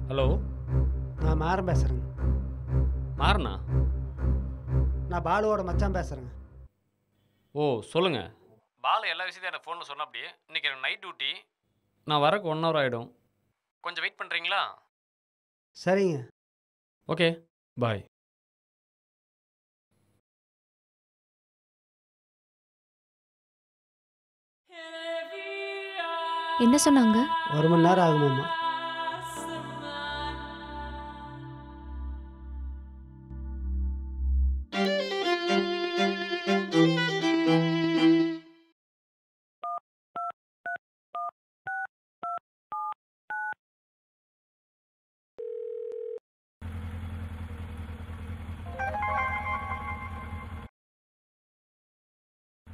Hello, நான் மாறன் பேசுகிறேங்க. மாறனா? நான் பாலுவோட மச்சான் பேசுகிறேங்க. ஓ சொல்லுங்க. பாலு எல்லா விஷயத்தையும் எனக்கு ஃபோனில் சொன்ன அப்படியே. இன்றைக்கி எனக்கு நைட் டியூட்டி, நான் வரக்கு 1 hour ஆகிடும். கொஞ்சம் வெயிட் பண்ணுறீங்களா? சரிங்க. ஓகே, பாய். என்ன சொன்னாங்க? 1 மணி நேரம் ஆகுமாம்மா.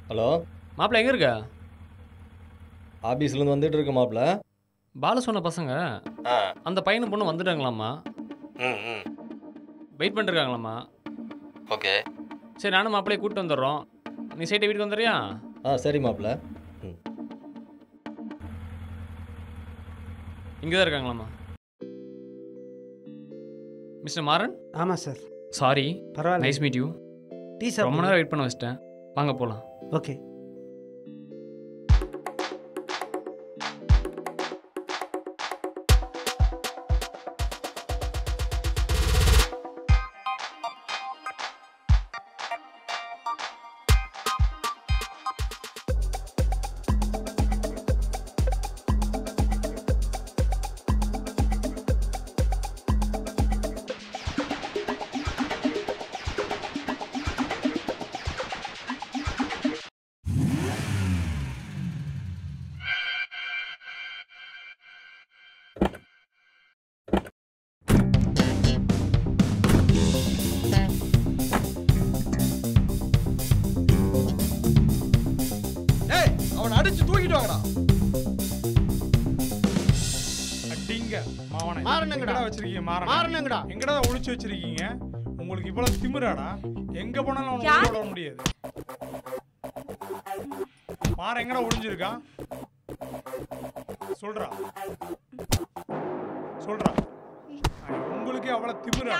ஹலோ மாப்பிள்ள எங்கே இருக்க? ஆஃபீஸ்லேருந்து வந்துட்டு இருக்க மாப்பிள்ள. பாலு சொன்ன பசங்க ஆ அந்த பையனும் பொண்ணு வந்துட்டாங்களாம்மா. ம் வெயிட் பண்ணிருக்காங்களாம்மா. ஓகே. சரி, நானும் மாப்பிள்ளையை கூப்பிட்டு வந்துடுறோம். நீ சைட்டை வீட்டுக்கு வந்துடுறியா? சரி மாப்பிள்ள. இங்கே தான் இருக்காங்களாம்மா. மிஸ்டர் மாறன். ஆமாம் சார். சாரி. பரவாயில்ல. Nice meet you. Tea sir ரொம்ப நேரம் வெயிட் பண்ண வச்சிட்டேன். வாங்க போகலாம். ஓகே. அவனை அடிச்சு தூக்கிட்டு வாங்கடா. அடிங்க மாவனை. மாறனுங்கடா வச்சிருக்கீங்க. மாறனுங்கடா. எங்கடா ஒளிச்சு வச்சிருக்கீங்க? உங்களுக்கு இவ்வளவு திமிராடா? எங்க போனாலும் அவனை விட முடியாது. மாற எங்கடா ஒளிஞ்சிருக்கா? சொல்றா சொல்றா. உங்களுக்கு அவ்வளவு திமிரா?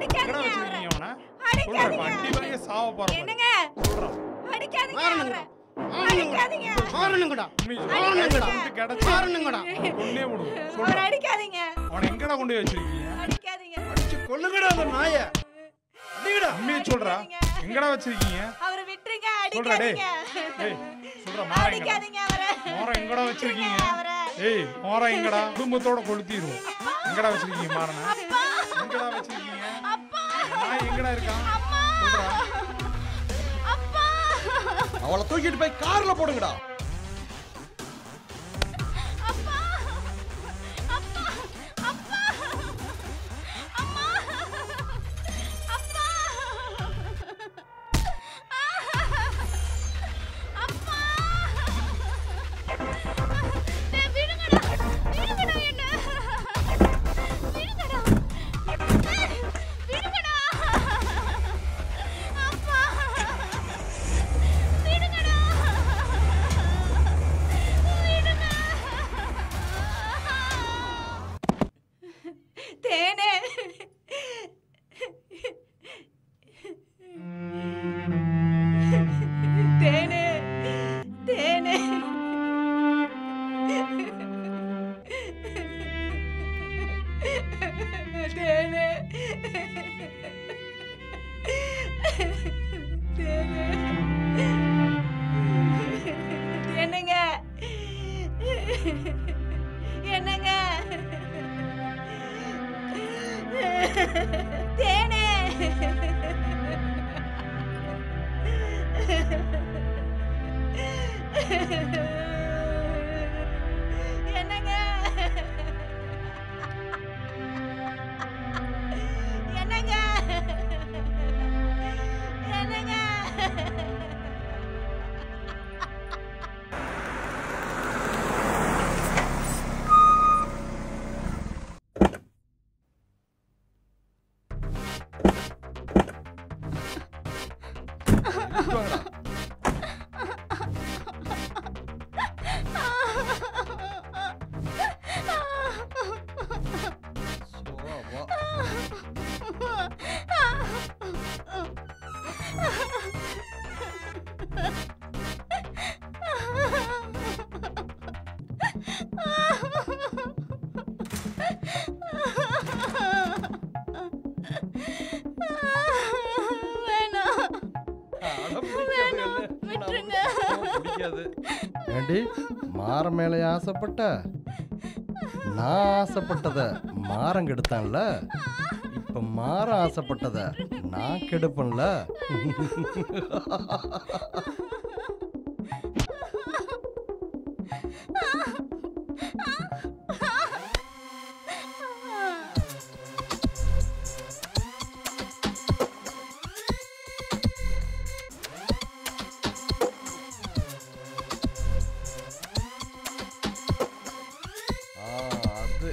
எங்கடா வச்சிருக்கீங்க அவனை? சொல்றா, அடி வரைய சாவ போறா. சொல்றா. மாறனுங்கடா. மாறனுங்கடா. மாறனுங்கடா. கொன்னே விடு. சொல்றா. அவனை எங்கடா கொண்டு போய் வச்சிருக்கீங்க? அடிச்சு கொல்லுங்கடா அந்த நாயை. அடிங்கடா. உண்மையை சொல்றா. எங்கடா வச்சிருக்கீங்க? சொல்றா டேய். டேய் சொல்றா, மாற எங்கடா வச்சிருக்கீங்க? ஏய் மாற எங்கடா? குடும்பத்தோட கொளுத்திடுவோம். எங்கடா வச்சிருக்கீங்க மாறனை? எங்கடா வச்சிருக்கீங்க? நான் எங்கடா இருக்கான்? சொல்றா. அவளை தூக்கிட்டு போய் கார்ல போடுங்கடா. என்னங்க என்னங்க என்னங்க ஏண்டி மாற மேலே ஆசைப்பட்ட நான் ஆசைப்பட்டத மாறம் கெடுத்தான்ல இப்ப மாற ஆசைப்பட்டத நான் கெடுப்பேன்ல அது